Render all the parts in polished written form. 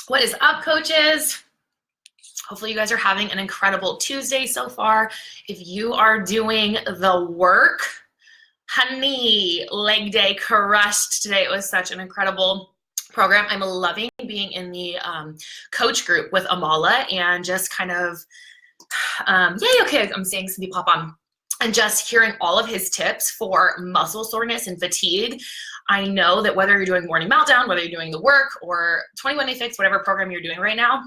What is up, coaches? Hopefully you guys are having an incredible Tuesday so far. If you are doing the work, honey, leg day crushed today. It was such an incredible program. I'm loving being in the coach group with Amala and just kind of, yay, okay, I'm seeing Cindy pop on. And just hearing all of his tips for muscle soreness and fatigue. I know that whether you're doing morning meltdown, whether you're doing the work or 21 Day Fix, whatever program you're doing right now,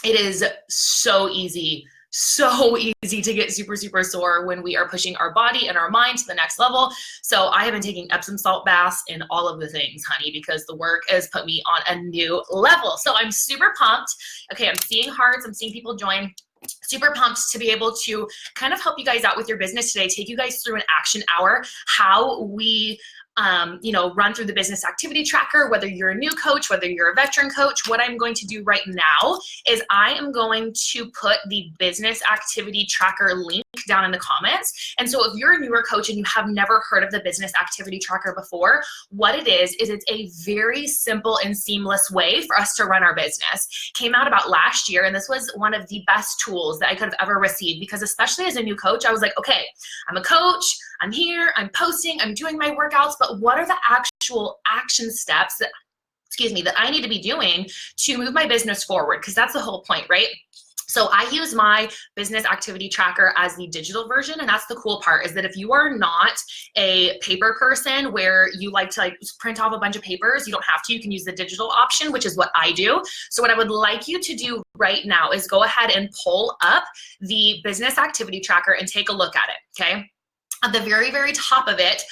it is so easy to get super sore when we are pushing our body and our mind to the next level. So I have been taking Epsom salt baths and all of the things, honey, because the work has put me on a new level. So I'm super pumped. Okay, I'm seeing hearts, I'm seeing people join. Super pumped to be able to kind of help you guys out with your business today, take you guys through an action hour, how we run through the business activity tracker, whether you're a new coach, whether you're a veteran coach. What I'm going to do right now is I am going to put the business activity tracker link down in the comments. And so if you're a newer coach and you have never heard of the business activity tracker before, what it is it's a very simple and seamless way for us to run our business. Came out about last year, and this was one of the best tools that I could have ever received, because especially as a new coach, I was like, okay, I'm a coach, I'm here, I'm posting, I'm doing my workouts, but what are the actual action steps that I need to be doing to move my business forward? Because that's the whole point, right? So I use my business activity tracker as the digital version, and that's the cool part, is that if you are not a paper person where you like to print off a bunch of papers, you don't have to. You can use the digital option, which is what I do. So what I would like you to do right now is go ahead and pull up the business activity tracker and take a look at it, okay? At the very top of it,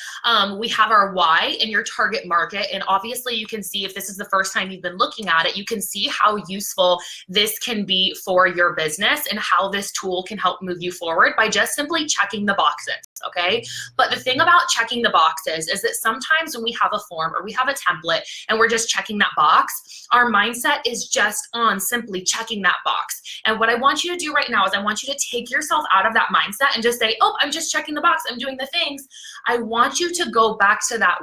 we have our why and your target market. And obviously you can see, if this is the first time you've been looking at it, you can see how useful this can be for your business and how this tool can help move you forward by just simply checking the boxes, okay? But the thing about checking the boxes is that sometimes when we have a form or we have a template and we're just checking that box, our mindset is just on simply checking that box. And what I want you to do right now is I want you to take yourself out of that mindset and just say, oh, I'm just checking the box, I'm doing the things. I want you to go back to that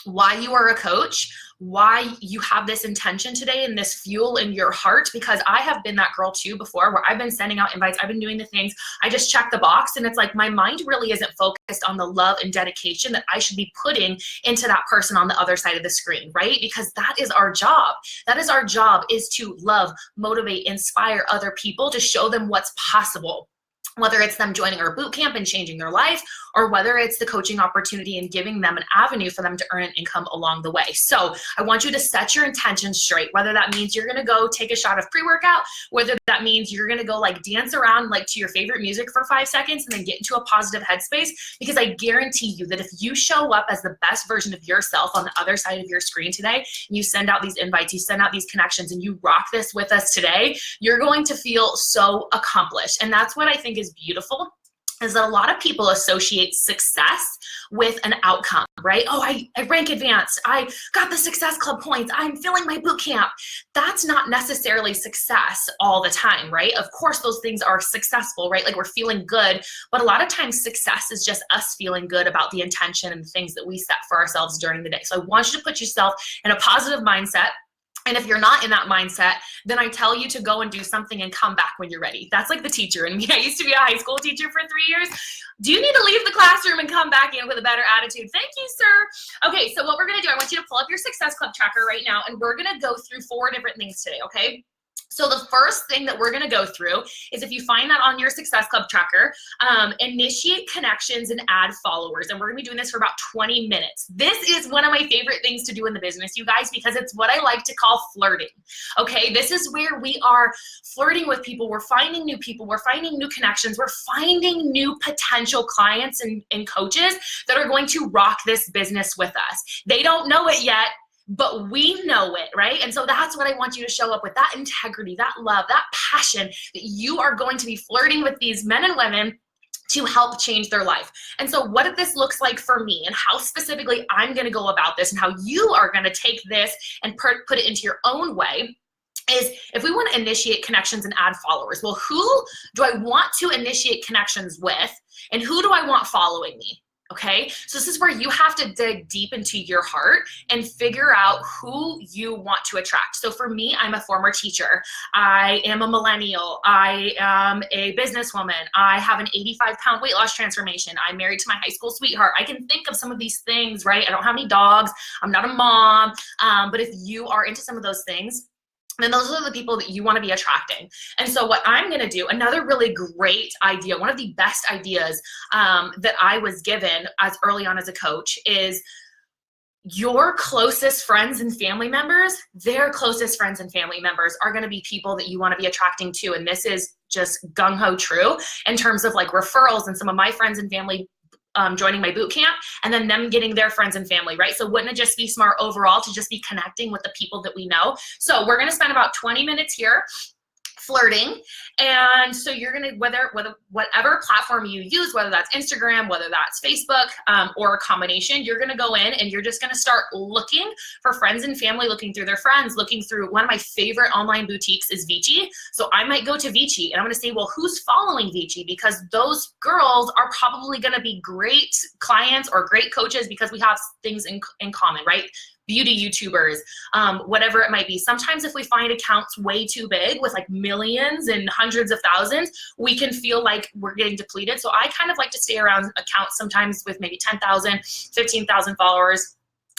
why you are a coach, why you have this intention today and this fuel in your heart, because I have been that girl too before, where I've been sending out invites, I've been doing the things, I just check the box, and it's like my mind really isn't focused on the love and dedication that I should be putting into that person on the other side of the screen, right? Because that is our job. That is our job, is to love, motivate, inspire other people, to show them what's possible. Whether it's them joining our boot camp and changing their life, or whether it's the coaching opportunity and giving them an avenue for them to earn an income along the way. So I want you to set your intentions straight, whether that means you're gonna go take a shot of pre-workout, whether that means you're gonna go dance around to your favorite music for 5 seconds and then get into a positive headspace, because I guarantee you that if you show up as the best version of yourself on the other side of your screen today, and you send out these invites, you send out these connections, and you rock this with us today, you're going to feel so accomplished. And that's what I think is beautiful, is that a lot of people associate success with an outcome, right? Oh, I rank advanced, I got the Success Club points, I'm filling my boot camp. That's not necessarily success all the time, right? Of course, those things are successful, right? We're feeling good, but a lot of times success is just us feeling good about the intention and the things that we set for ourselves during the day. So I want you to put yourself in a positive mindset. And if you're not in that mindset, then I tell you to go and do something and come back when you're ready. That's like the teacher in me. I used to be a high school teacher for 3 years. Do you need to leave the classroom and come back in with a better attitude? Thank you, sir. Okay, so what we're gonna do, I want you to pull up your Success Club tracker right now, and we're gonna go through 4 different things today, okay? So the first thing that we're gonna go through is, if you find that on your Success Club tracker, initiate connections and add followers. And we're gonna be doing this for about 20 minutes. This is one of my favorite things to do in the business, you guys, because it's what I like to call flirting, okay? This is where we are flirting with people, we're finding new people, we're finding new connections, we're finding new potential clients and coaches that are going to rock this business with us. They don't know it yet, but we know it, right? And so that's what I want you to show up with, that integrity, that love, that passion, that you are going to be flirting with these men and women to help change their life. And so what this looks like for me, and how specifically I'm gonna go about this, and how you are gonna take this and put it into your own way, is if we want to initiate connections and add followers. Well, who do I want to initiate connections with, and who do I want following me? Okay, so this is where you have to dig deep into your heart and figure out who you want to attract. So for me, I'm a former teacher. I am a millennial. I am a businesswoman. I have an 85-pound weight loss transformation. I'm married to my high school sweetheart. I can think of some of these things, right? I don't have any dogs. I'm not a mom. But if you are into some of those things, then those are the people that you want to be attracting. And so what I'm going to do, another really great idea, one of the best ideas that I was given as early on as a coach is your closest friends and family members, their closest friends and family members are going to be people that you want to be attracting to. And this is just gung-ho true in terms of like referrals and some of my friends and family joining my boot camp, and then them getting their friends and family, right? So wouldn't it just be smart overall to just be connecting with the people that we know? So we're going to spend about 20 minutes here flirting. And so you're going to, whatever platform you use, whether that's Instagram, whether that's Facebook, or a combination, you're going to go in and you're just going to start looking for friends and family, looking through their friends, looking through. One of my favorite online boutiques is Vici. So I might go to Vici and I'm going to say, well, who's following Vici? Because those girls are probably going to be great clients or great coaches because we have things in common, right? Beauty YouTubers, whatever it might be. Sometimes if we find accounts way too big with like millions and hundreds of thousands, we can feel like we're getting depleted. So I kind of like to stay around accounts sometimes with maybe 10,000, 15,000 followers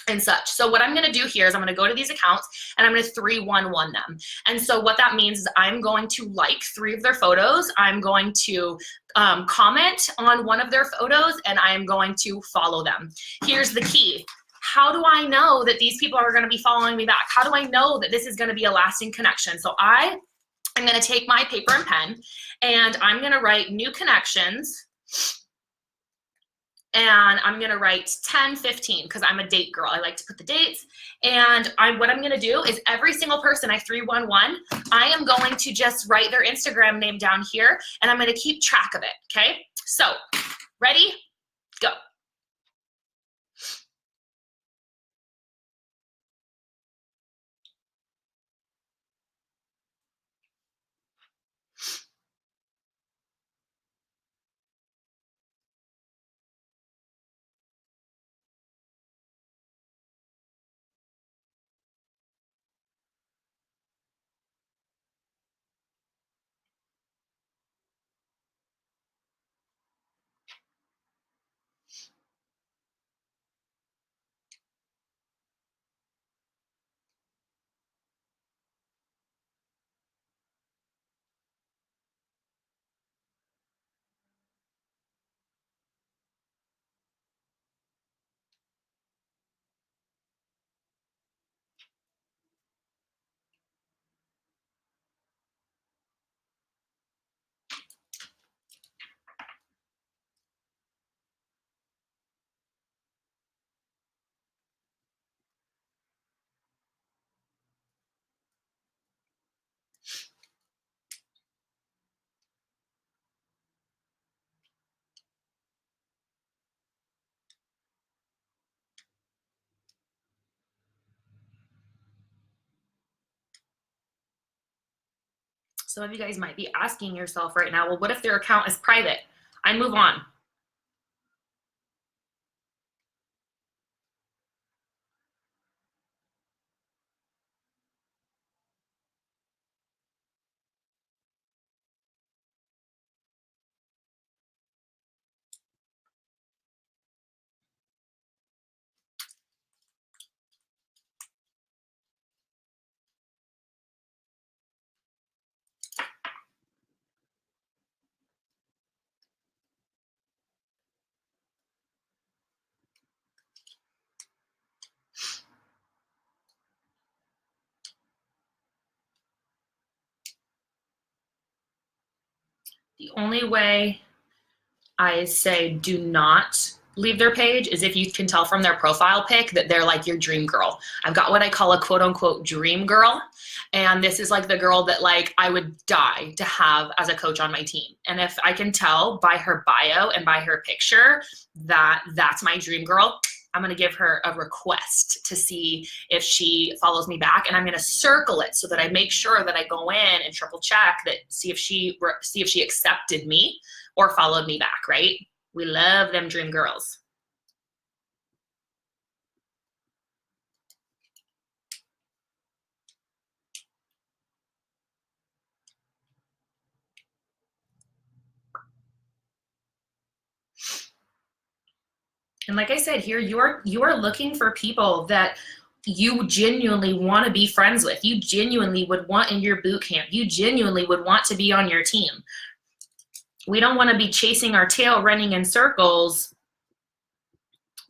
and such. So what I'm going to do here is I'm going to go to these accounts and I'm going to 311 them. And so what that means is I'm going to like 3 of their photos. I'm going to comment on 1 of their photos, and I'm going to follow them. Here's the key. How do I know that these people are going to be following me back? How do I know that this is going to be a lasting connection? So I am going to take my paper and pen and I'm going to write new connections, and I'm going to write 10, 15 because I'm a date girl. I like to put the dates. And what I'm going to do is every single person I 311, I am going to just write their Instagram name down here, and I'm going to keep track of it. Okay. So ready? Go. Some of you guys might be asking yourself right now, well, what if their account is private? I move on. The only way I say do not leave their page is if you can tell from their profile pic that they're like your dream girl. I've got what I call a quote unquote dream girl. And this is like the girl that like I would die to have as a coach on my team. And if I can tell by her bio and by her picture that that's my dream girl, I'm going to give her a request to see if she follows me back, and I'm going to circle it so that I make sure that I go in and triple check that, see if she accepted me or followed me back, right? We love them dream girls. And like I said here, you're looking for people that you genuinely want to be friends with. You genuinely would want in your boot camp. You genuinely would want to be on your team. We don't want to be chasing our tail, running in circles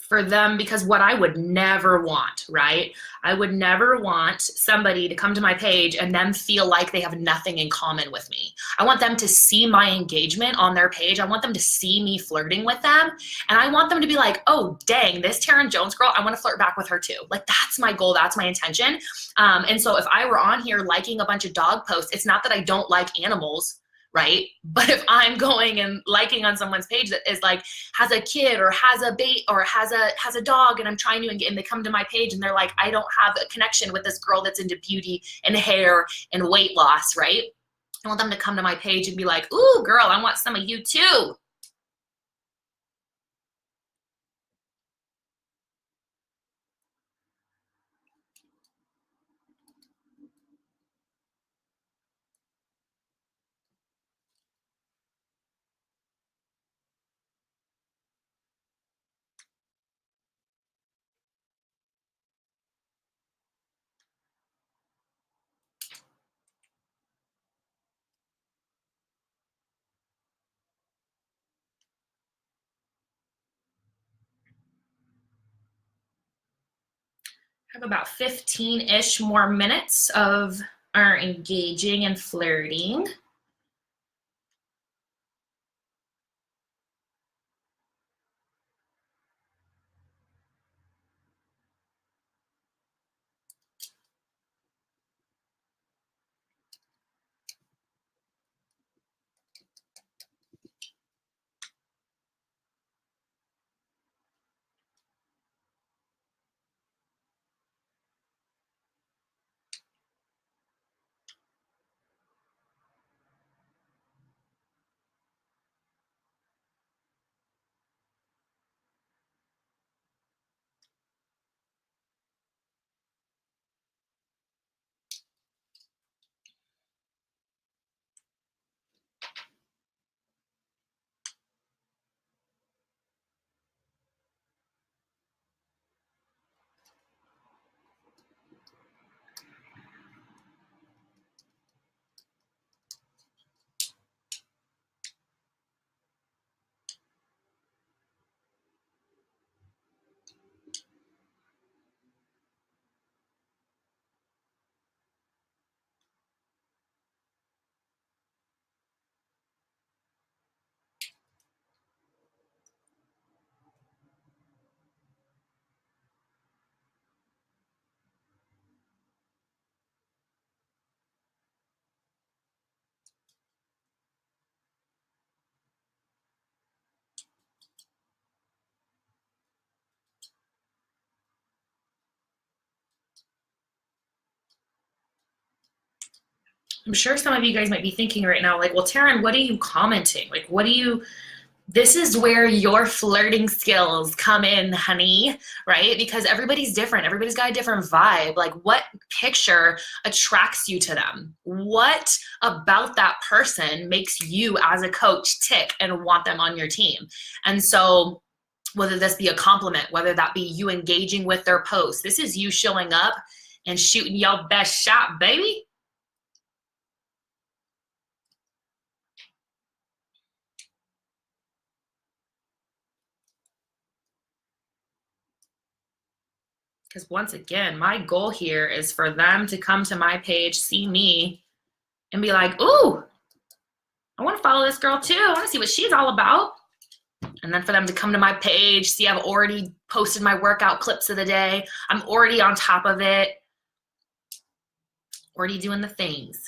for them, because what I would never want, right? I would never want somebody to come to my page and then feel like they have nothing in common with me. I want them to see my engagement on their page. I want them to see me flirting with them. And I want them to be like, oh, dang, this Taryn Jones girl, I want to flirt back with her too. Like, that's my goal. That's my intention. And so if I were on here liking a bunch of dog posts, it's not that I don't like animals, right? But if I'm going and liking on someone's page that is like, has a kid or has a bait or has a dog, and I'm trying to, and they come to my page and they're like, I don't have a connection with this girl that's into beauty and hair and weight loss, right? I want them to come to my page and be like, ooh, girl, I want some of you too. Have about 15-ish more minutes of our engaging and flirting. I'm sure some of you guys might be thinking right now, like, well, Taryn, what are you commenting? Like, what do you, this is where your flirting skills come in, honey, right? Because everybody's different. Everybody's got a different vibe. Like, what picture attracts you to them? What about that person makes you as a coach tick and want them on your team? And so whether this be a compliment, whether that be you engaging with their posts, this is you showing up and shooting your best shot, baby. Because once again, my goal here is for them to come to my page, see me, and be like, ooh, I want to follow this girl too. I want to see what she's all about. And then for them to come to my page, see I've already posted my workout clips of the day. I'm already on top of it, already doing the things.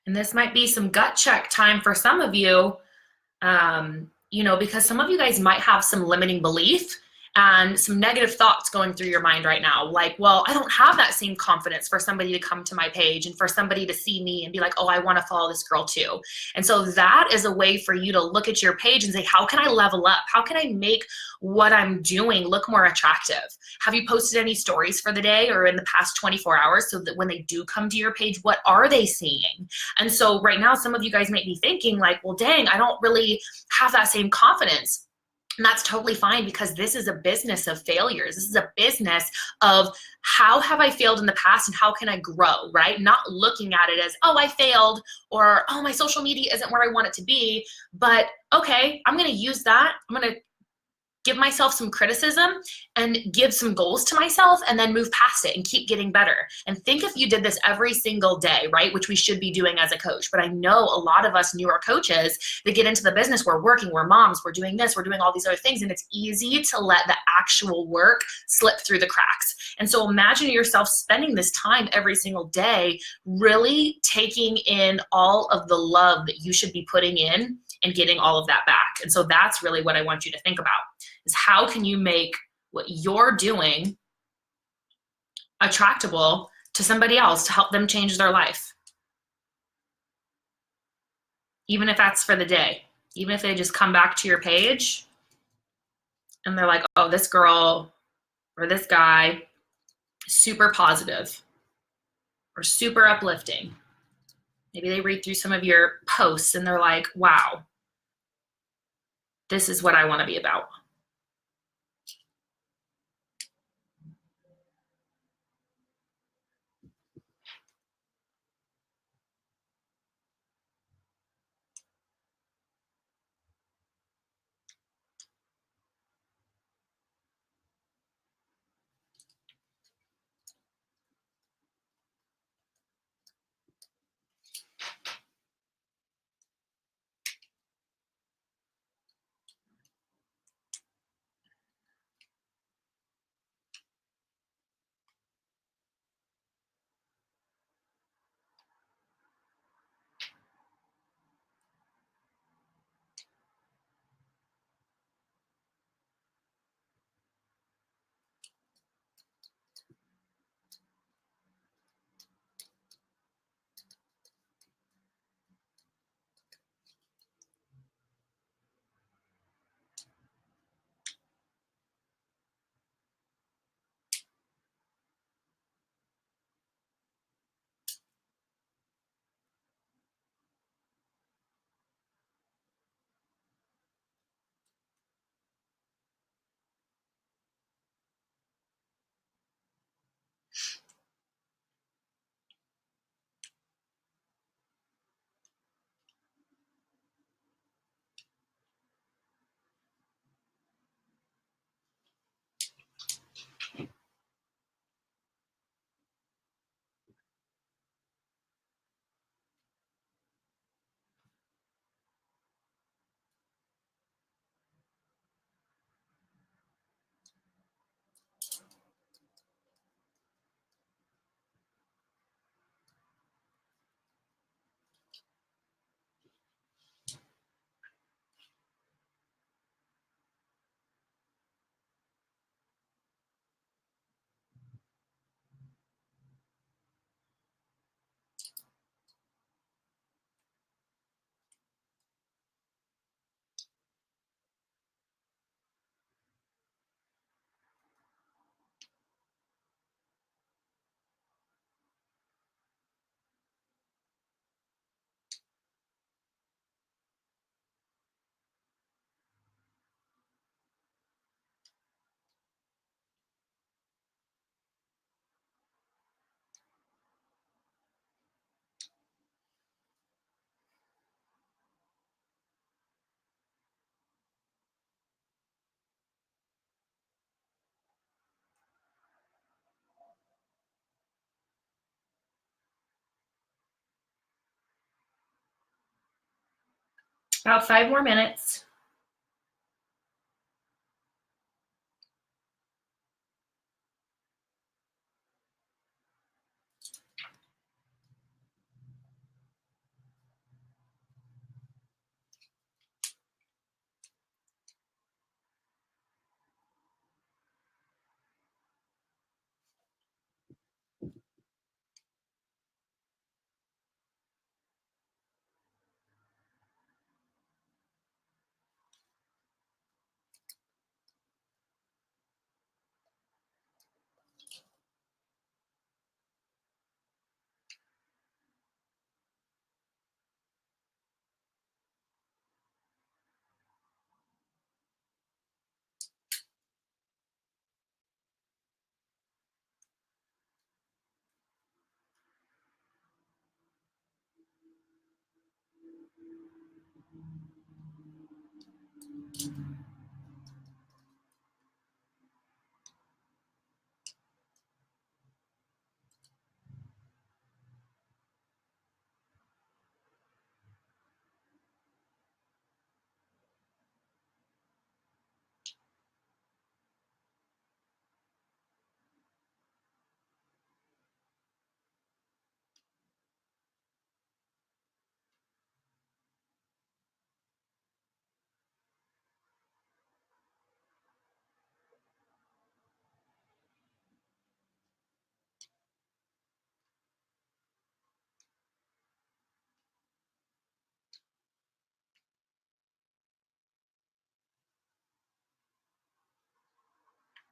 And this might be some gut check time for some of you, because some of you guys might have some limiting belief and some negative thoughts going through your mind right now. Like, well, I don't have that same confidence for somebody to come to my page and for somebody to see me and be like, oh, I want to follow this girl too. And so that is a way for you to look at your page and say, how can I level up? How can I make what I'm doing look more attractive? Have you posted any stories for the day or in the past 24 hours so that when they do come to your page, what are they seeing? And so right now, some of you guys might be thinking like, well, dang, I don't really have that same confidence. And that's totally fine, because this is a business of failures. This is a business of how have I failed in the past and how can I grow, right? Not looking at it as, oh, I failed, or, oh, my social media isn't where I want it to be. But okay, I'm going to use that. I'm going to give myself some criticism and give some goals to myself and then move past it and keep getting better. And think if you did this every single day, right? Which we should be doing as a coach. But I know a lot of us newer coaches that get into the business, we're working, we're moms, we're doing this, we're doing all these other things. And it's easy to let the actual work slip through the cracks. And so imagine yourself spending this time every single day, really taking in all of the love that you should be putting in and getting all of that back. And so that's really what I want you to think about, is how can you make what you're doing attractable to somebody else to help them change their life? Even if that's for the day, even if they just come back to your page and they're like, oh, this girl or this guy, super positive or super uplifting. Maybe they read through some of your posts and they're like, wow, this is what I want to be about. About 5 more minutes.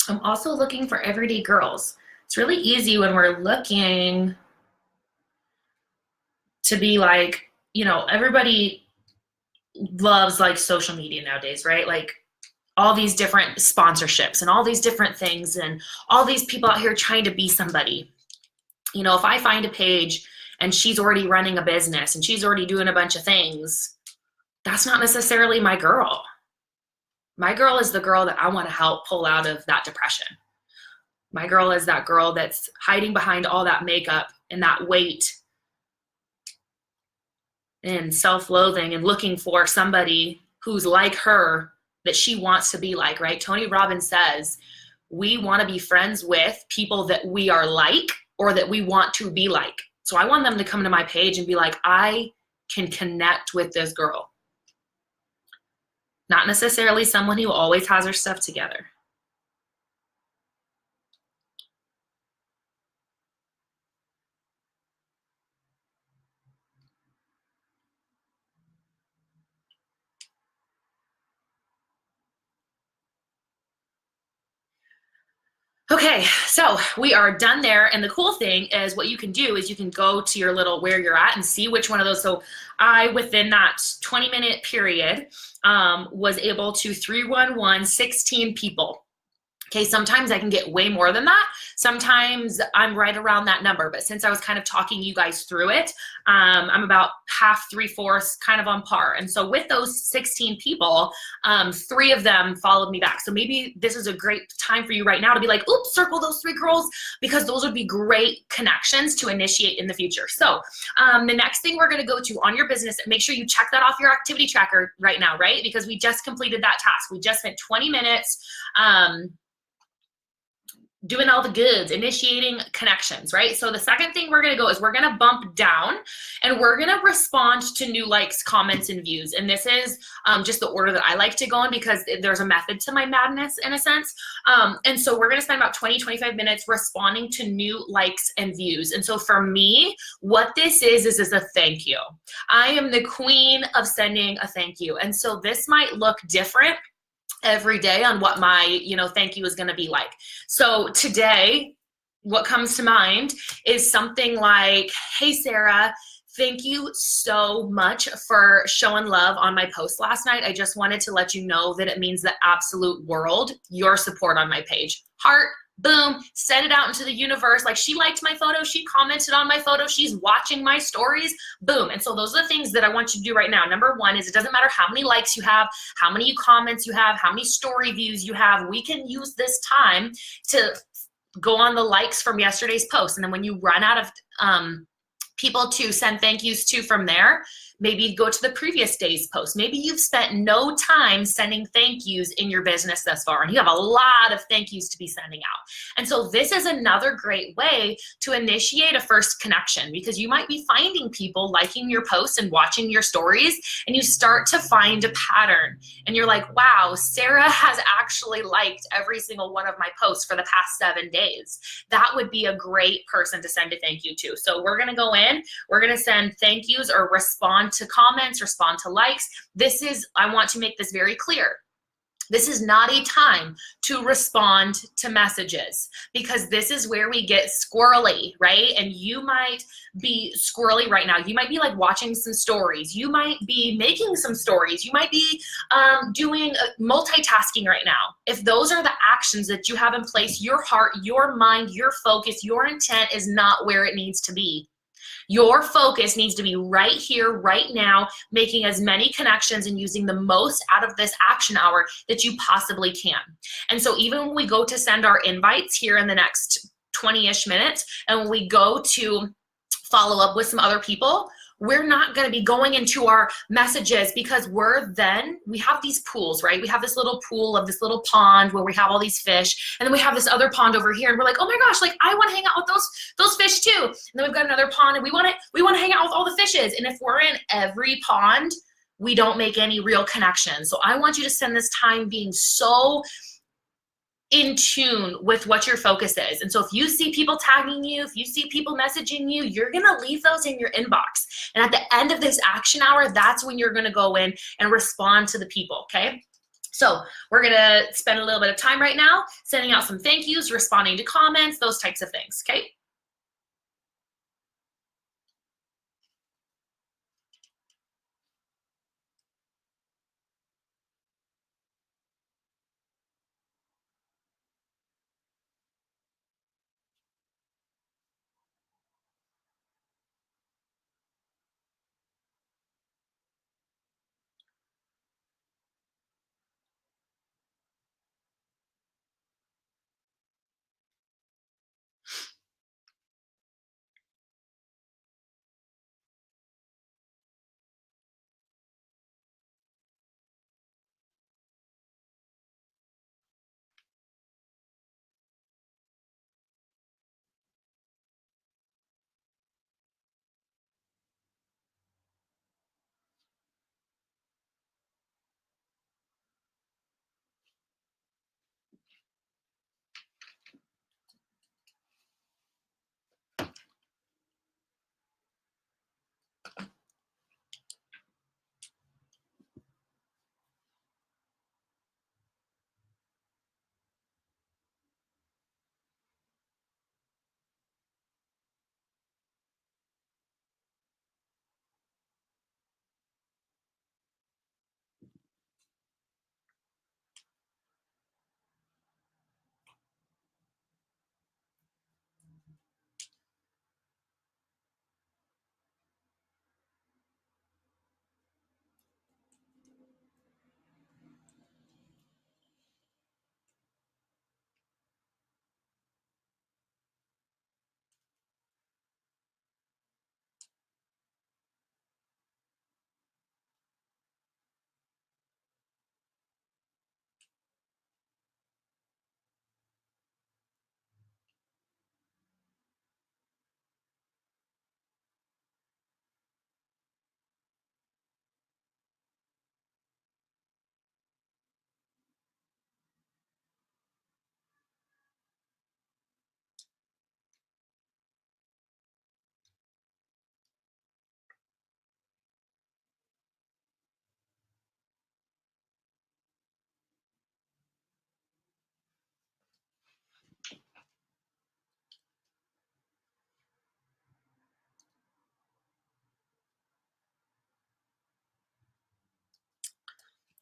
I'm also looking for everyday girls. It's really easy when we're looking to be like, you know, everybody loves like social media nowadays, right? Like all these different sponsorships and all these different things and all these people out here trying to be somebody. You know, if I find a page and she's already running a business and she's already doing a bunch of things, that's not necessarily my girl. My girl is the girl that I want to help pull out of that depression. My girl is that girl that's hiding behind all that makeup and that weight and self-loathing and looking for somebody who's like her that she wants to be like, right? Tony Robbins says, we want to be friends with people that we are like or that we want to be like. So I want them to come to my page and be like, I can connect with this girl. Not necessarily someone who always has her stuff together. Okay, so we are done there. And the cool thing is what you can do is you can go to your little where you're at and see which one of those. So I, within that 20-minute period, was able to 311 16 people. Okay, sometimes I can get way more than that. Sometimes I'm right around that number, but since I was kind of talking you guys through it, I'm about half, 3/4 kind of on par. And so with those 16 people, 3 of them followed me back. So maybe this is a great time for you right now to be like, oops, circle those 3 girls, because those would be great connections to initiate in the future. So the next thing we're gonna go to on your business, make sure you check that off your activity tracker right now, right? Because we just completed that task. We just spent 20 minutes doing all the goods, initiating connections, right? So the second thing we're gonna go is we're gonna bump down and we're gonna respond to new likes, comments, and views. And this is just the order that I like to go in because there's a method to my madness in a sense. And so we're gonna spend about 20-25 minutes responding to new likes and views. And so for me, what this is a thank you. I am the queen of sending a thank you. And so this might look different every day on what my, you know, thank you is going to be like. So today, what comes to mind is something like, hey, Sarah, thank you so much for showing love on my post last night. I just wanted to let you know that it means the absolute world, your support on my page. Heart, boom, send it out into the universe. Like, she liked my photo, she commented on my photo, she's watching my stories, boom. And so those are the things that I want you to do right now. Number one is it doesn't matter how many likes you have, how many comments you have, how many story views you have. We can use this time to go on the likes from yesterday's post. And then when you run out of people to send thank yous to from there, maybe go to the previous day's post. Maybe you've spent no time sending thank yous in your business thus far, and you have a lot of thank yous to be sending out. And so this is another great way to initiate a first connection, because you might be finding people liking your posts and watching your stories, and you start to find a pattern. And you're like, wow, Sarah has actually liked every single one of my posts for the past 7 days. That would be a great person to send a thank you to. So we're gonna go in, we're gonna send thank yous or respond to comments, respond to likes. This is, I want to make this very clear. This is not a time to respond to messages, because this is where we get squirrely, right? And you might be squirrely right now. You might be like watching some stories. You might be making some stories. You might be doing multitasking right now. If those are the actions that you have in place, your heart, your mind, your focus, your intent is not where it needs to be. Your focus needs to be right here, right now, making as many connections and using the most out of this action hour that you possibly can. And so even when we go to send our invites here in the next 20-ish minutes, and when we go to follow up with some other people, we're not going to be going into our messages, because we have these pools, right? We have this little pool of this little pond where we have all these fish, and then we have this other pond over here, and we're like, oh my gosh, like I want to hang out with those fish too. And then we've got another pond, and we want to hang out with all the fishes. And if we're in every pond, we don't make any real connections. So I want you to spend this time being so in tune with what your focus is. And so if you see people tagging you, if you see people messaging you, you're gonna leave those in your inbox. And at the end of this action hour, that's when you're gonna go in and respond to the people, okay? So we're gonna spend a little bit of time right now sending out some thank yous, responding to comments, those types of things, okay?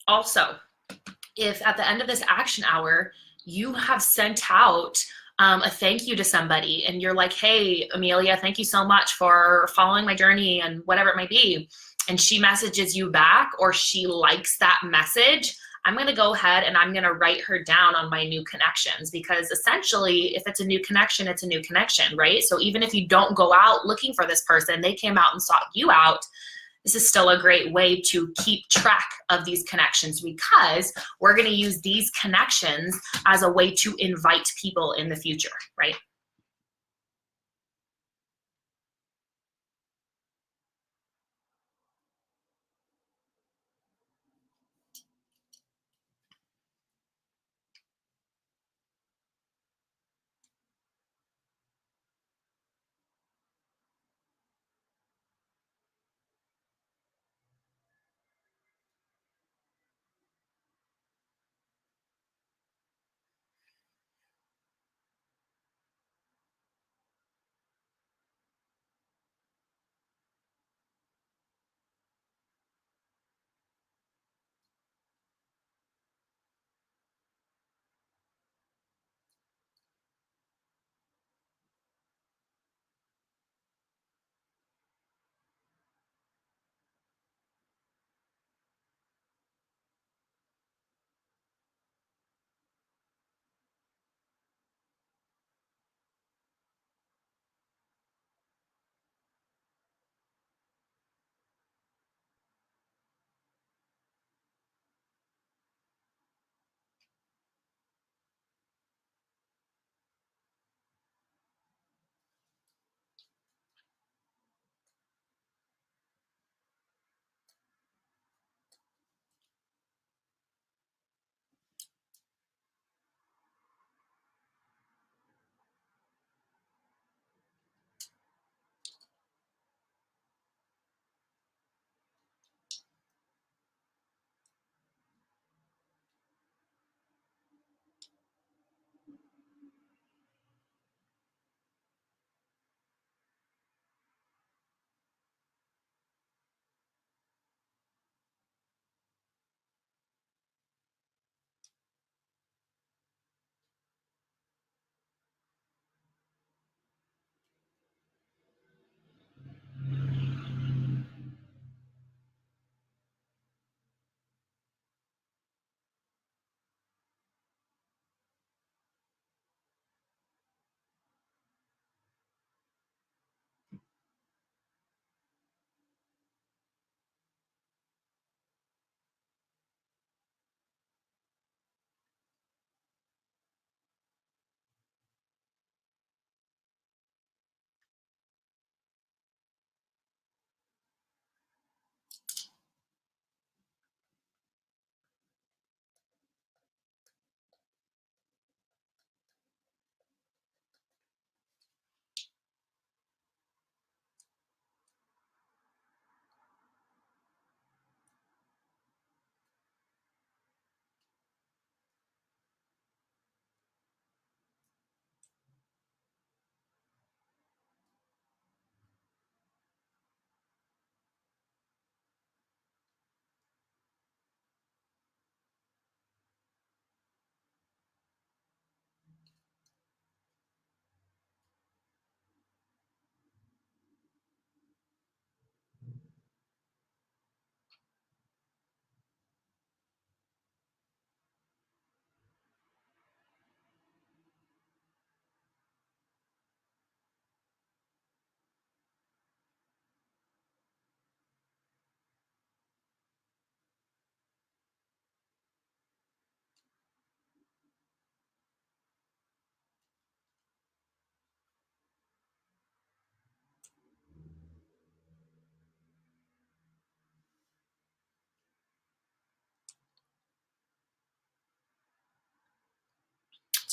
Also, if at the end of this action hour, you have sent out a thank you to somebody and you're like, hey, Amelia, thank you so much for following my journey and whatever it might be, and she messages you back or she likes that message, I'm going to go ahead and I'm going to write her down on my new connections, because essentially if it's a new connection, it's a new connection, right? So even if you don't go out looking for this person, they came out and sought you out, this is still a great way to keep track of these connections, because we're going to use these connections as a way to invite people in the future, right?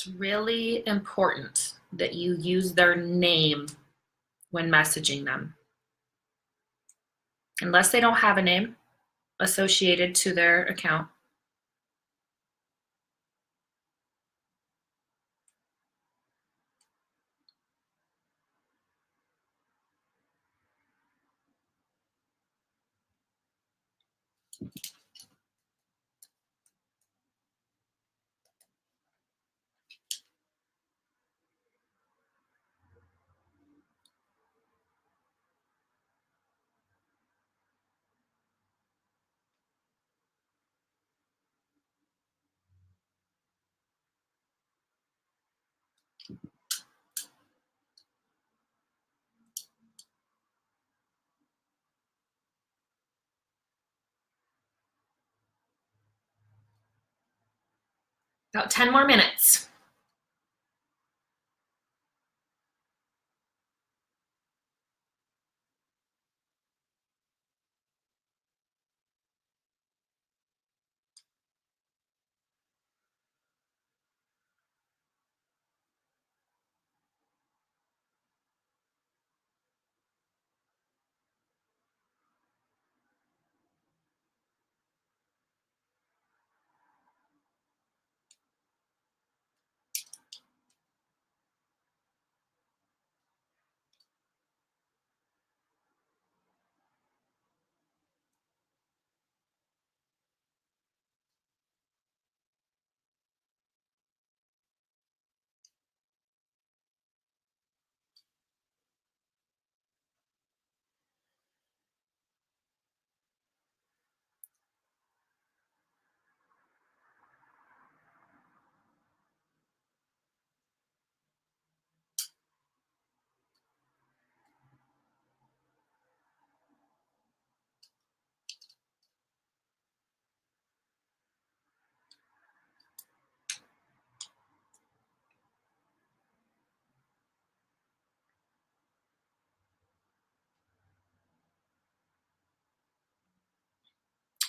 It's really important that you use their name when messaging them. Unless they don't have a name associated to their account. About 10 more minutes.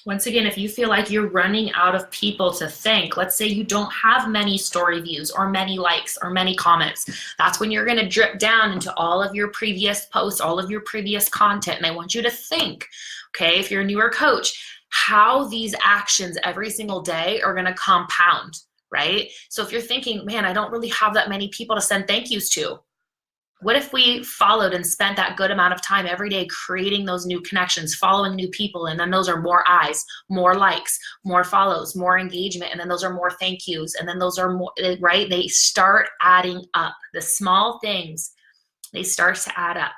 Once again, if you feel like you're running out of people to thank, let's say you don't have many story views or many likes or many comments, that's when you're going to drip down into all of your previous posts, all of your previous content. And I want you to think, okay, if you're a newer coach, how these actions every single day are going to compound, right? So if you're thinking, man, I don't really have that many people to send thank yous to, what if we followed and spent that good amount of time every day creating those new connections, following new people, and then those are more eyes, more likes, more follows, more engagement, and then those are more thank yous, and then those are more, right? They start adding up. The small things, they start to add up.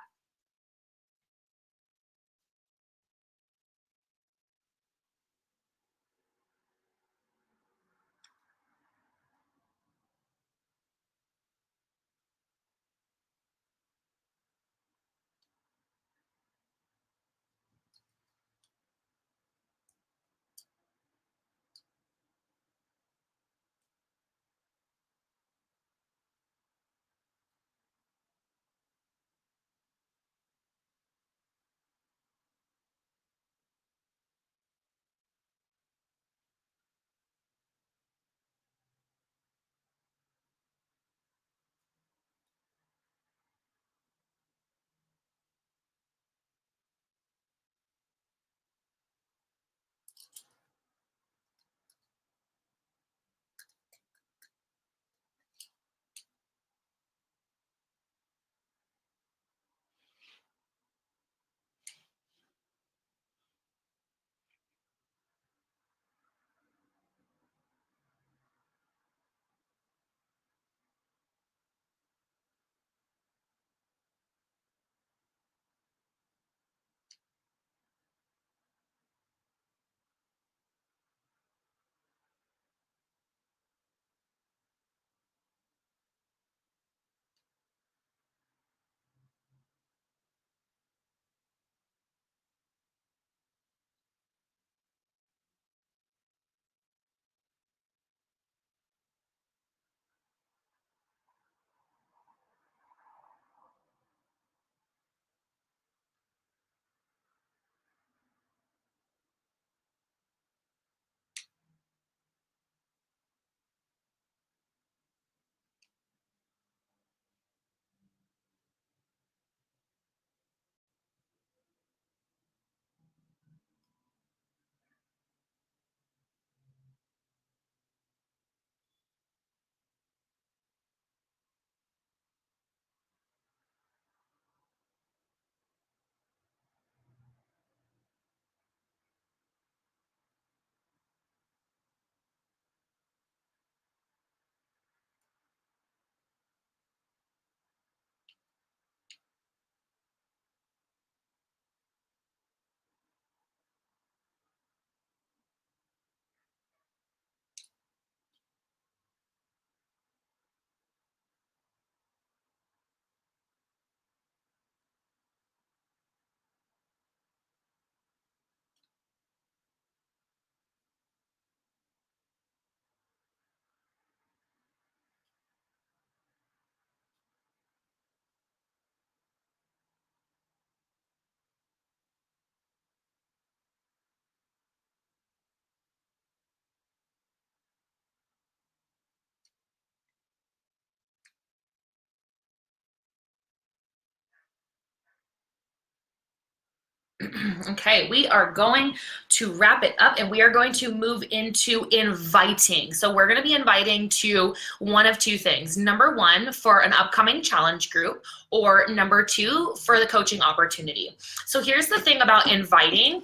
Okay, we are going to wrap it up and we are going to move into inviting. So we're going to be inviting to one of two things. Number one, for an upcoming challenge group, or number two, for the coaching opportunity. So here's the thing about inviting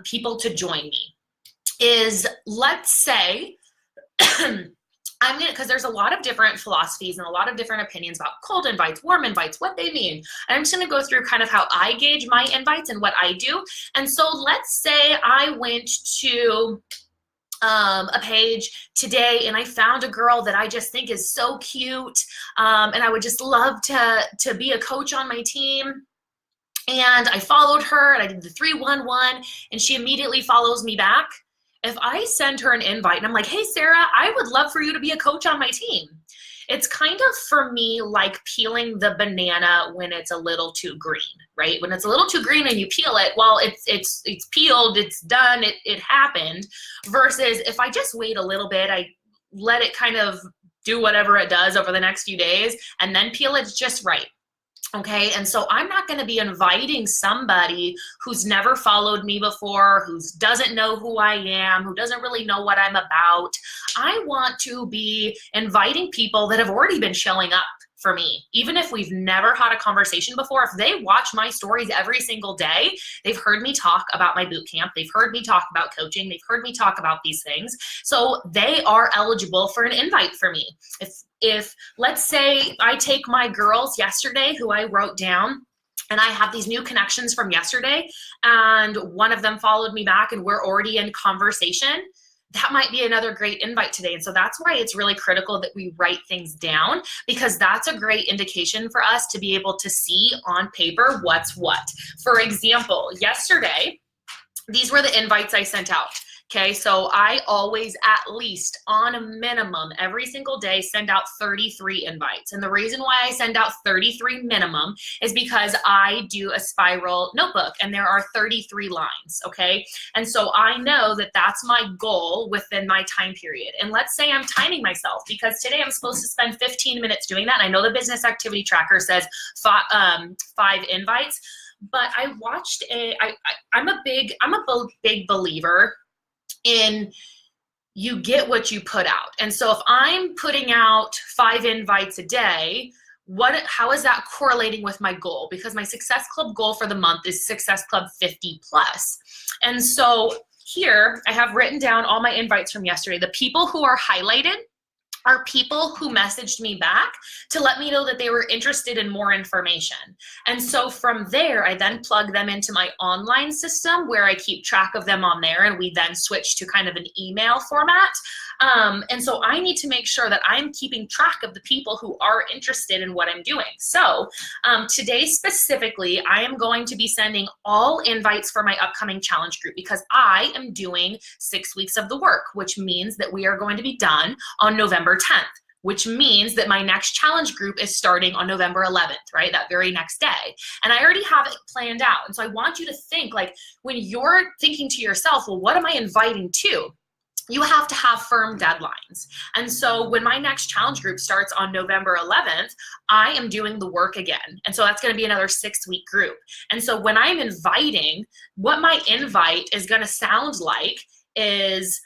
people to join me is, let's say, because there's a lot of different philosophies and a lot of different opinions about cold invites, warm invites, what they mean. And I'm just gonna go through kind of how I gauge my invites and what I do. And so let's say I went to a page today and I found a girl that I just think is so cute, and I would just love to be a coach on my team. And I followed her and I did the 3-1-1 and she immediately follows me back. If I send her an invite and I'm like, hey, Sarah, I would love for you to be a coach on my team. It's kind of, for me, like peeling the banana when it's a little too green, right? When it's a little too green and you peel it, well, it's peeled, it's done, it happened. Versus if I just wait a little bit, I let it kind of do whatever it does over the next few days and then peel it just right. Okay, and so I'm not going to be inviting somebody who's never followed me before, who doesn't know who I am, who doesn't really know what I'm about. I want to be inviting people that have already been showing up for me. Even if we've never had a conversation before, if they watch my stories every single day, they've heard me talk about my boot camp, they've heard me talk about coaching, they've heard me talk about these things. So they are eligible for an invite for me. If let's say I take my girls yesterday who I wrote down, and I have these new connections from yesterday, and one of them followed me back and we're already in conversation, that might be another great invite today. And so that's why it's really critical that we write things down, because that's a great indication for us to be able to see on paper what's what. For example, yesterday, these were the invites I sent out. Okay, so I always, at least on a minimum, every single day send out 33 invites. And the reason why I send out 33 minimum is because I do a spiral notebook and there are 33 lines, okay? And so I know that that's my goal within my time period. And let's say I'm timing myself because today I'm supposed to spend 15 minutes doing that. And I know the business activity tracker says 5 invites, but I watched I'm a big believer in you get what you put out. And so if I'm putting out 5 invites a day, how is that correlating with my goal? Because my Success Club goal for the month is Success Club 50 plus. And so here I have written down all my invites from yesterday. The people who are highlighted are people who messaged me back to let me know that they were interested in more information. And so from there, I then plug them into my online system where I keep track of them on there, and we then switch to kind of an email format. And so I need to make sure that I'm keeping track of the people who are interested in what I'm doing. So today specifically, I am going to be sending all invites for my upcoming challenge group because I am doing 6 weeks of the work, which means that we are going to be done on November 10th, which means that my next challenge group is starting on November 11th, right? That very next day. And I already have it planned out. And so I want you to think, like, when you're thinking to yourself, well, what am I inviting to? You have to have firm deadlines. And so when my next challenge group starts on November 11th, I am doing the work again. And so that's going to be another 6-week group. And so when I'm inviting, what my invite is going to sound like is,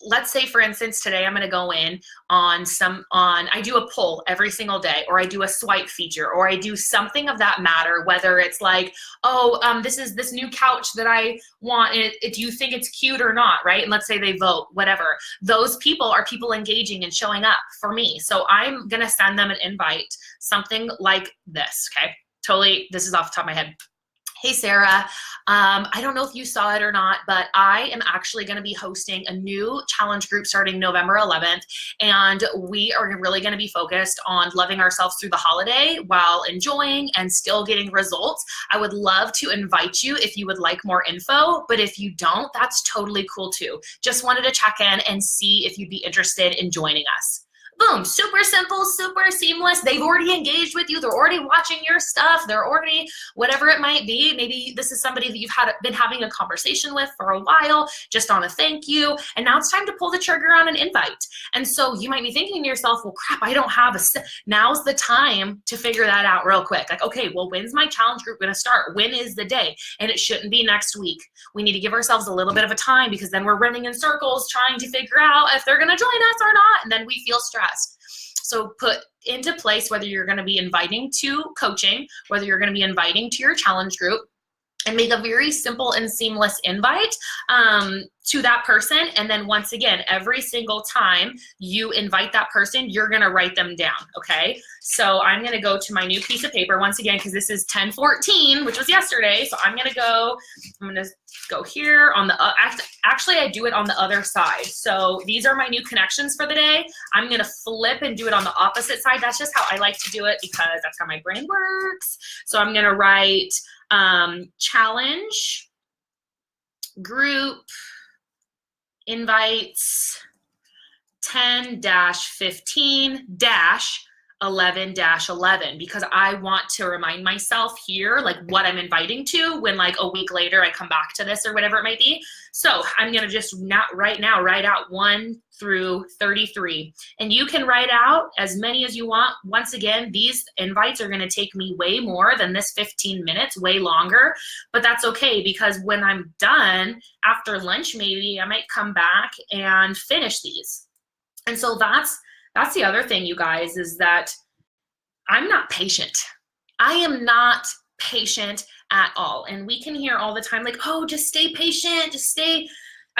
let's say, for instance, today I'm going to go in on I do a poll every single day, or I do a swipe feature, or I do something of that matter, whether it's like, oh, this is this new couch that I want. Do you think it's cute or not, right? And let's say they vote, whatever. Those people are people engaging and showing up for me. So I'm going to send them an invite, something like this, okay? Totally, this is off the top of my head. Hey, Sarah, I don't know if you saw it or not, but I am actually going to be hosting a new challenge group starting November 11th, and we are really going to be focused on loving ourselves through the holiday while enjoying and still getting results. I would love to invite you if you would like more info, but if you don't, that's totally cool too. Just wanted to check in and see if you'd be interested in joining us. Boom, super simple, super seamless. They've already engaged with you. They're already watching your stuff. They're already, whatever it might be. Maybe this is somebody that you've been having a conversation with for a while, just on a thank you. And now it's time to pull the trigger on an invite. And so you might be thinking to yourself, well, crap, I don't have now's the time to figure that out real quick. Like, okay, well, when's my challenge group going to start? When is the day? And it shouldn't be next week. We need to give ourselves a little bit of a time, because then we're running in circles trying to figure out if they're going to join us or not. And then we feel stressed. So put into place whether you're going to be inviting to coaching, whether you're going to be inviting to your challenge group, and make a very simple and seamless invite to that person. And then once again, every single time you invite that person, you're going to write them down. Okay. So I'm going to go to my new piece of paper once again, because this is 10/14, which was yesterday. So I'm going to go here on the, actually I do it on the other side. So these are my new connections for the day. I'm going to flip and do it on the opposite side. That's just how I like to do it, because that's how my brain works. So I'm going to write challenge group invites 10-15-11-11, because I want to remind myself here, like, what I'm inviting to when, like, a week later I come back to this or whatever it might be. So I'm going to just write out 1 through 33. And you can write out as many as you want. Once again, these invites are going to take me way more than this 15 minutes, way longer, but that's okay, because when I'm done after lunch, maybe I might come back and finish these. And so that's the other thing, you guys, is that I'm not patient. I am not patient at all. And we can hear all the time, like, oh, just stay patient, just stay.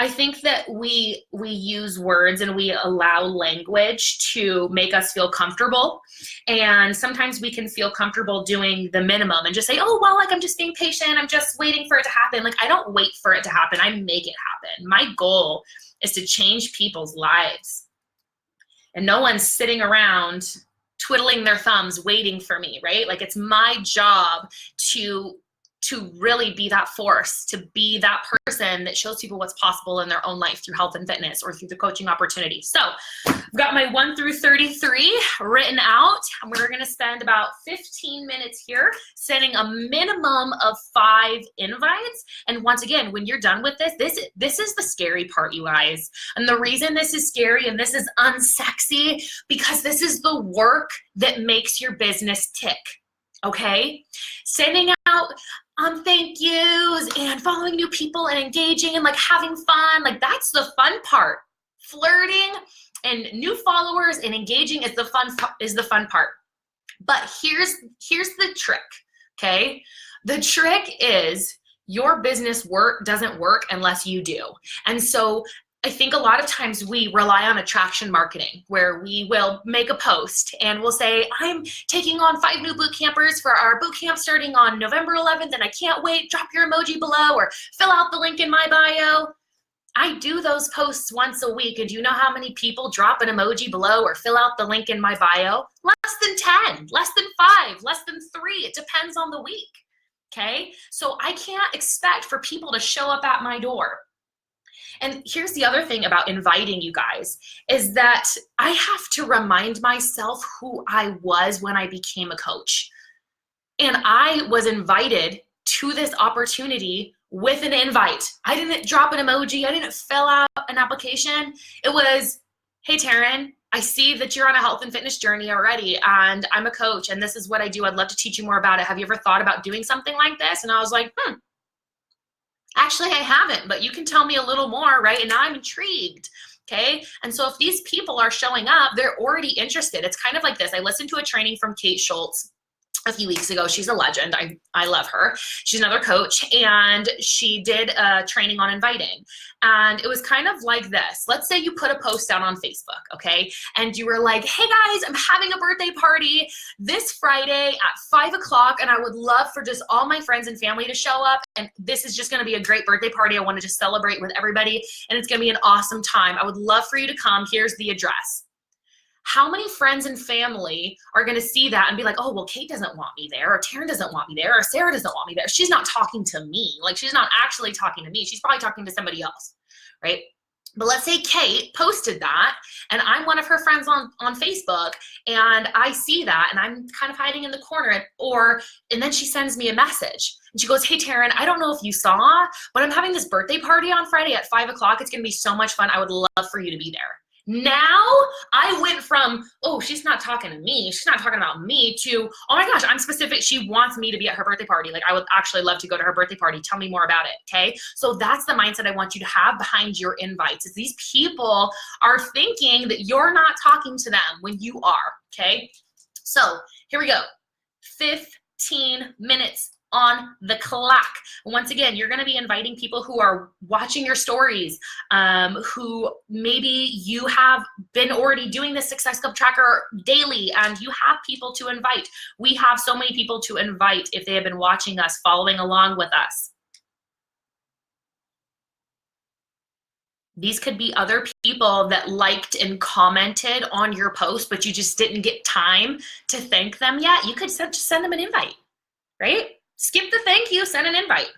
I think that we use words and we allow language to make us feel comfortable. And sometimes we can feel comfortable doing the minimum and just say, oh, well, like, I'm just being patient. I'm just waiting for it to happen. Like, I don't wait for it to happen. I make it happen. My goal is to change people's lives. And no one's sitting around twiddling their thumbs waiting for me, right? Like, it's my job to really be that force, to be that person that shows people what's possible in their own life through health and fitness or through the coaching opportunity. So I've got my 1 through 33 written out, and we're going to spend about 15 minutes here sending a minimum of 5 invites. And once again, when you're done with this is the scary part, you guys. And the reason this is scary and this is unsexy, because this is the work that makes your business tick. Okay? Sending out thank yous and following new people and engaging and, like, having fun, like, that's the fun part. Flirting and new followers and engaging is the fun part. But here's the trick, okay? The trick is your business doesn't work unless you do. And so I think a lot of times we rely on attraction marketing, where we will make a post and we'll say, I'm taking on 5 new boot campers for our boot camp starting on November 11th, and I can't wait. Drop your emoji below or fill out the link in my bio. I do those posts once a week, and do you know how many people drop an emoji below or fill out the link in my bio? Less than 10, less than 5, less than 3. It depends on the week, okay? So I can't expect for people to show up at my door. And here's the other thing about inviting, you guys, is that I have to remind myself who I was when I became a coach. And I was invited to this opportunity with an invite. I didn't drop an emoji. I didn't fill out an application. It was, hey, Taryn, I see that you're on a health and fitness journey already, and I'm a coach, and this is what I do. I'd love to teach you more about it. Have you ever thought about doing something like this? And I was like, actually, I haven't, but you can tell me a little more, right? And now I'm intrigued, okay? And so if these people are showing up, they're already interested. It's kind of like this. I listened to a training from Kate Schultz a few weeks ago. She's a legend. I love her. She's another coach, and she did a training on inviting. And it was kind of like this. Let's say you put a post out on Facebook, okay? And you were like, hey guys, I'm having a birthday party this Friday at 5 o'clock, and I would love for just all my friends and family to show up. And this is just going to be a great birthday party. I want to just celebrate with everybody, and it's going to be an awesome time. I would love for you to come. Here's the address. How many friends and family are going to see that and be like, oh, well, Kate doesn't want me there, or Taryn doesn't want me there, or Sarah doesn't want me there. She's not talking to me. Like, she's not actually talking to me. She's probably talking to somebody else, right? But let's say Kate posted that and I'm one of her friends on Facebook and I see that and I'm kind of hiding in the corner and then she sends me a message and she goes, hey Taryn, I don't know if you saw, but I'm having this birthday party on Friday at 5 o'clock. It's gonna be so much fun. I would love for you to be there. Now I went from, oh, she's not talking to me, she's not talking about me, to, oh my gosh, I'm specific. She wants me to be at her birthday party. Like, I would actually love to go to her birthday party. Tell me more about it. Okay. So that's the mindset I want you to have behind your invites, is these people are thinking that you're not talking to them when you are. Okay. So here we go. 15 minutes on the clock. Once again, you're going to be inviting people who are watching your stories, who maybe you have been already doing the Success Club Tracker daily and you have people to invite. We have so many people to invite if they have been watching us, following along with us. These could be other people that liked and commented on your post, but you just didn't get time to thank them yet. You could just send them an invite, right? Skip the thank you, send an invite.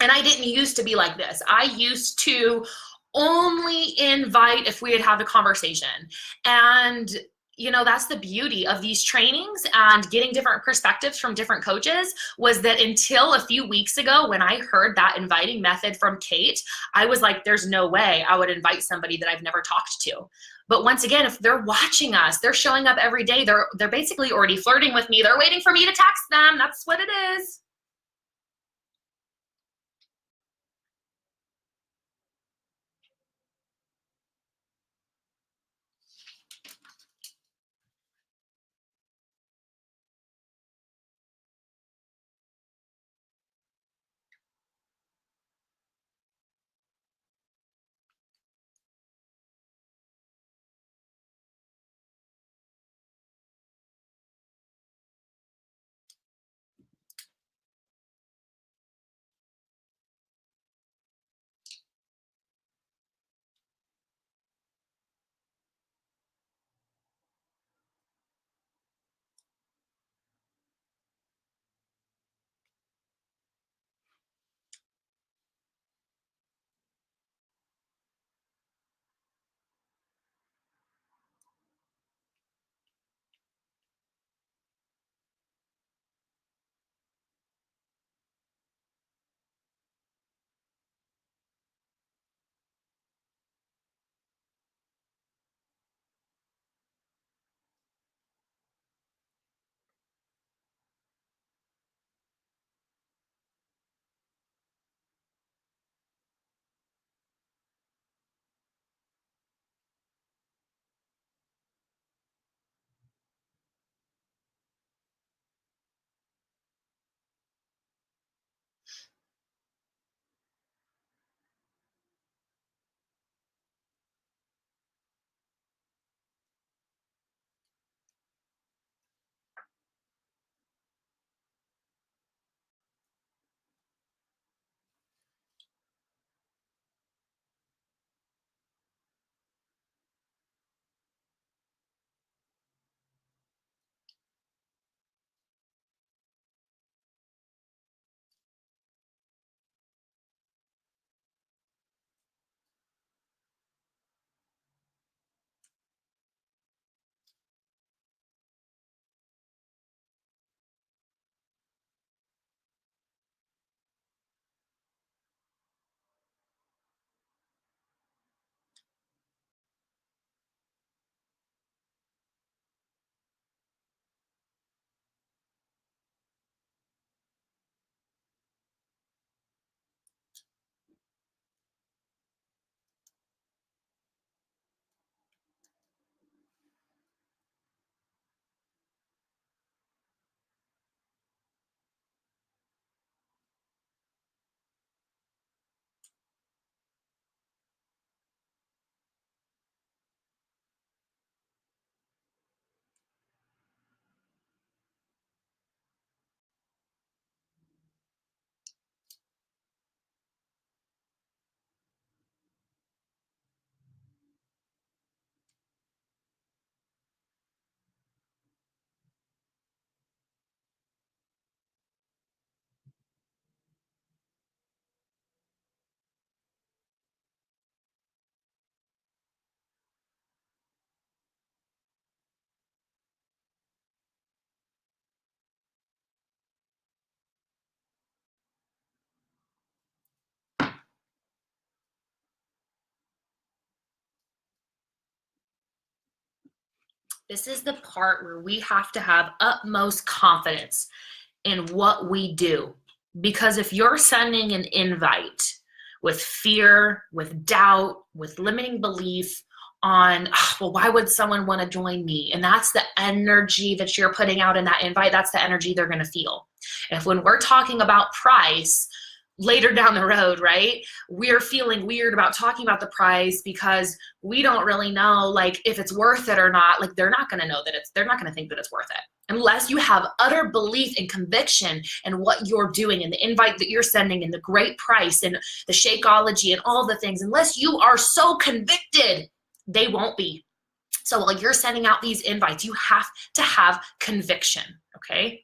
And I didn't used to be like this. I used to only invite if we had had a conversation. And you know, that's the beauty of these trainings and getting different perspectives from different coaches, was that until a few weeks ago when I heard that inviting method from Kate, I was like, there's no way I would invite somebody that I've never talked to. But once again, if they're watching us, they're showing up every day, they're basically already flirting with me. They're waiting for me to text them. That's what it is. This is the part where we have to have utmost confidence in what we do. Because if you're sending an invite with fear, with doubt, with limiting belief on, well, why would someone want to join me? And that's the energy that you're putting out in that invite. That's the energy they're going to feel. If when we're talking about price, later down the road, right, we're feeling weird about talking about the price because we don't really know like if it's worth it or not, like they're not going to know that they're not going to think that it's worth it unless you have utter belief and conviction in what you're doing and the invite that you're sending and the great price and the Shakeology and all the things. Unless you are so convicted, they won't be. So while you're sending out these invites, you have to have conviction, okay?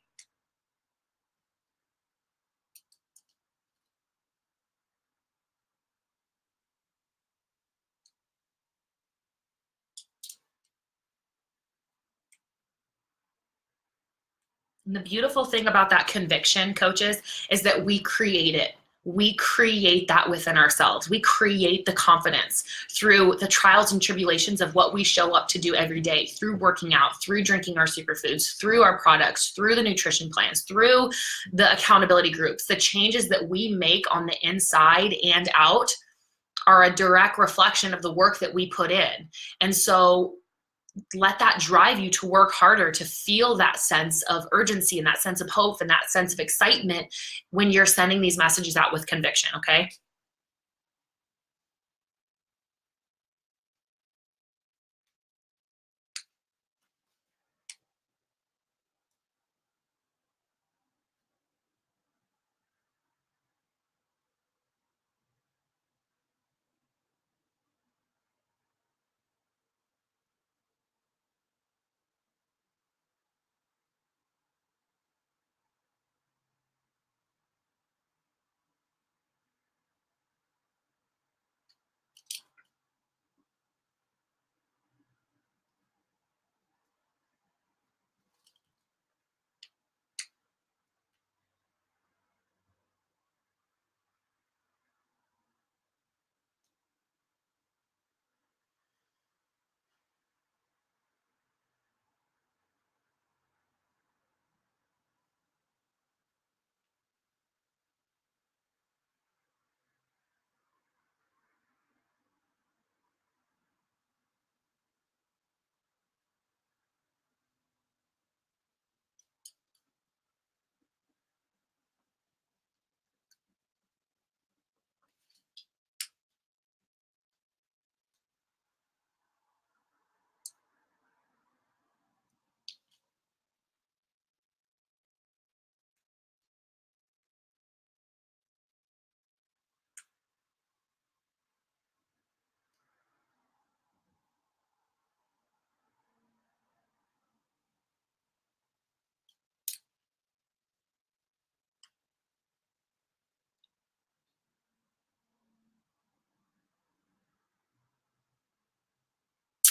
And the beautiful thing about that conviction, coaches, is that we create it. We create that within ourselves. We create the confidence through the trials and tribulations of what we show up to do every day, through working out, through drinking our superfoods, through our products, through the nutrition plans, through the accountability groups. The changes that we make on the inside and out are a direct reflection of the work that we put in. And so let that drive you to work harder, to feel that sense of urgency and that sense of hope and that sense of excitement when you're sending these messages out with conviction, okay?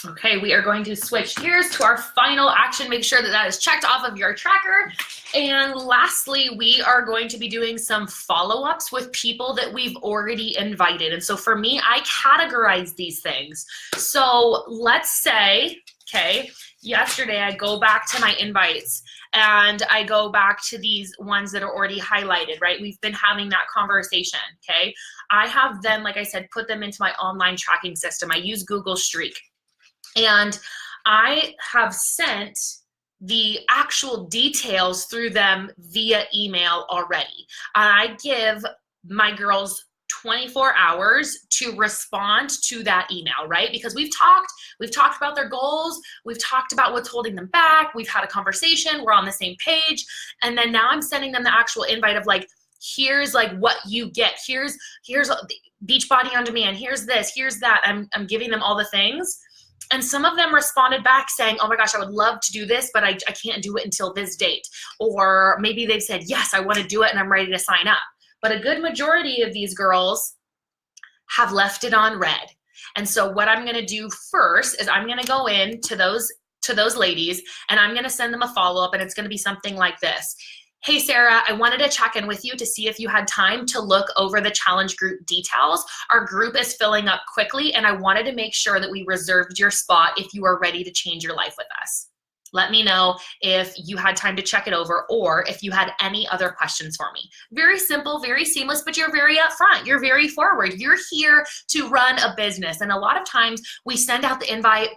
Okay, we are going to switch gears to our final action. Make sure that that is checked off of your tracker. And lastly, we are going to be doing some follow-ups with people that we've already invited. And so for me, I categorize these things. So let's say, okay, yesterday I go back to my invites and I go back to these ones that are already highlighted, right? We've been having that conversation, okay? I have then, like I said, put them into my online tracking system. I use Google Streak. And I have sent the actual details through them via email already. I give my girls 24 hours to respond to that email, right? Because we've talked about their goals, we've talked about what's holding them back, we've had a conversation, we're on the same page, and then now I'm sending them the actual invite of like, here's like what you get, here's Beachbody on Demand, here's this, here's that. I'm giving them all the things. And some of them responded back saying, oh my gosh, I would love to do this, but I can't do it until this date. Or maybe they've said, yes, I want to do it and I'm ready to sign up. But a good majority of these girls have left it on red. And so what I'm going to do first is I'm going to go in to those ladies and I'm going to send them a follow-up, and it's going to be something like this. Hey, Sarah, I wanted to check in with you to see if you had time to look over the challenge group details. Our group is filling up quickly, and I wanted to make sure that we reserved your spot if you are ready to change your life with us. Let me know if you had time to check it over or if you had any other questions for me. Very simple, very seamless, but you're very upfront. You're very forward. You're here to run a business. And a lot of times we send out the invite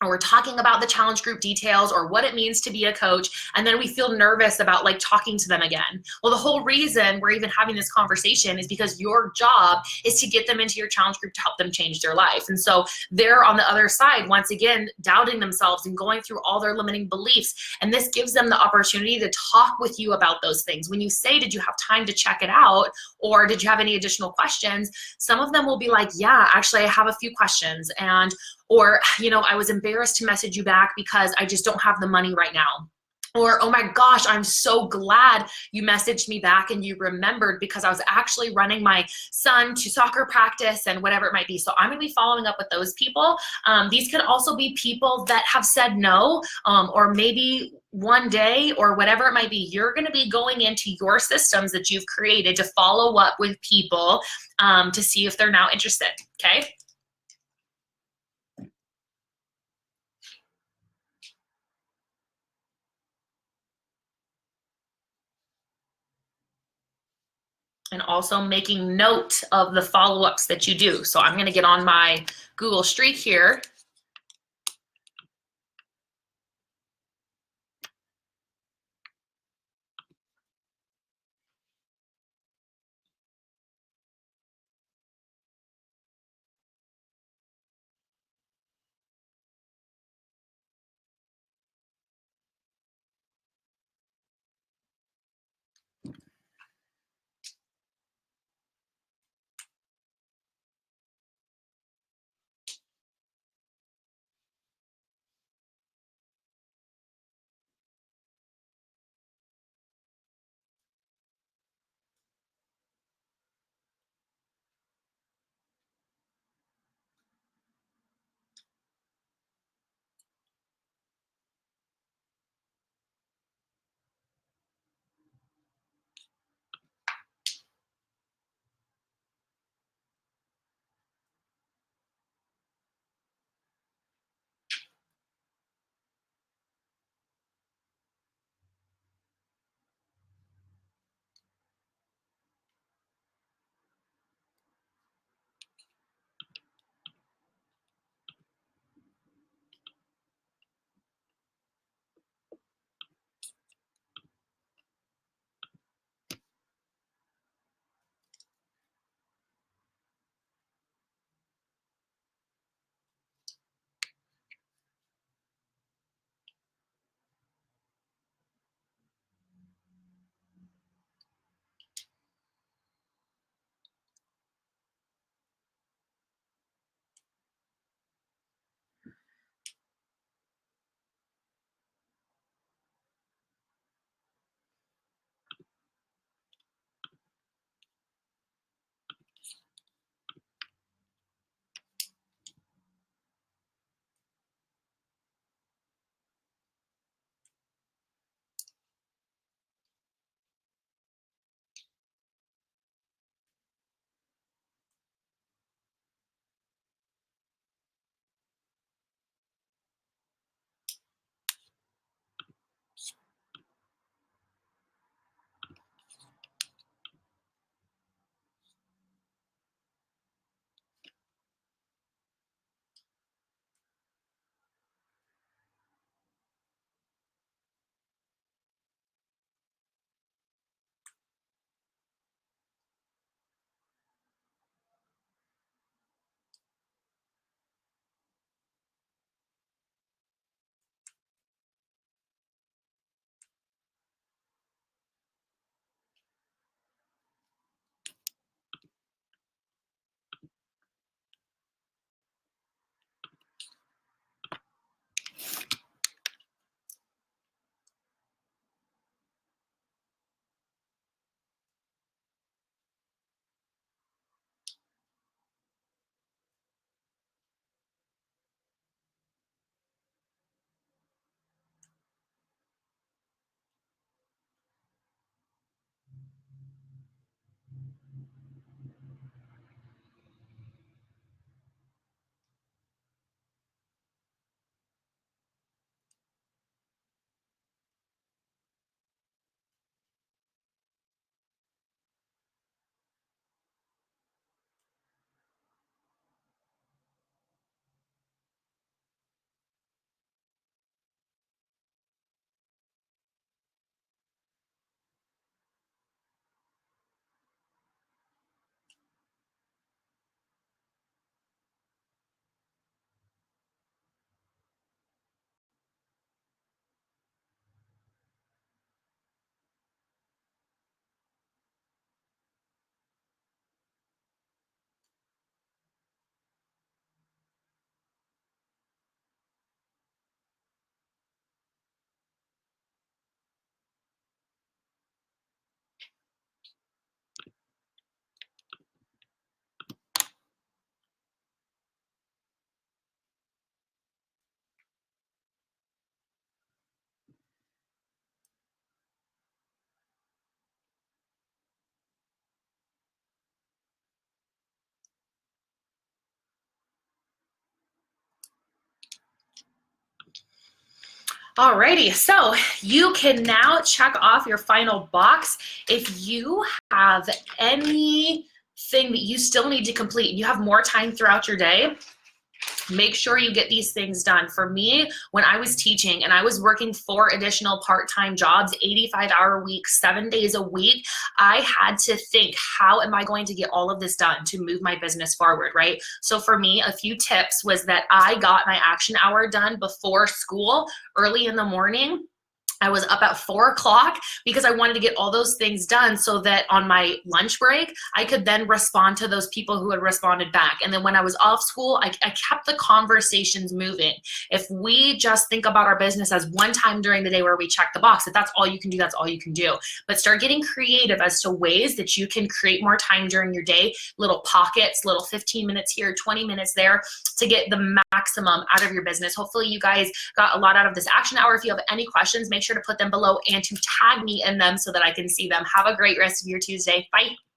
or we're talking about the challenge group details or what it means to be a coach, and then we feel nervous about like talking to them again. Well, the whole reason we're even having this conversation is because your job is to get them into your challenge group to help them change their life. And so they're on the other side, once again, doubting themselves and going through all their limiting beliefs. And this gives them the opportunity to talk with you about those things. When you say, did you have time to check it out? Or did you have any additional questions? Some of them will be like, yeah, actually, I have a few questions. And or, you know, I was embarrassed to message you back because I just don't have the money right now. Or, oh my gosh, I'm so glad you messaged me back and you remembered because I was actually running my son to soccer practice and whatever it might be. So I'm going to be following up with those people. These could also be people that have said no, or maybe one day or whatever it might be, you're going to be going into your systems that you've created to follow up with people to see if they're now interested. Okay. And also making note of the follow-ups that you do. So I'm going to get on my Google Streak here. Alrighty, so you can now check off your final box. If you have anything that you still need to complete and you have more time throughout your day, make sure you get these things done. For me, when I was teaching and I was working 4 additional part-time jobs, 85-hour weeks, 7 days a week, I had to think, how am I going to get all of this done to move my business forward, right? So for me, a few tips was that I got my action hour done before school, early in the morning. I was up at 4 o'clock because I wanted to get all those things done so that on my lunch break, I could then respond to those people who had responded back. And then when I was off school, I kept the conversations moving. If we just think about our business as one time during the day where we check the box, if that's all you can do, that's all you can do. But start getting creative as to ways that you can create more time during your day, little pockets, little 15 minutes here, 20 minutes there to get the maximum out of your business. Hopefully you guys got a lot out of this action hour. If you have any questions, make sure to put them below and to tag me in them so that I can see them. Have a great rest of your Tuesday. Bye.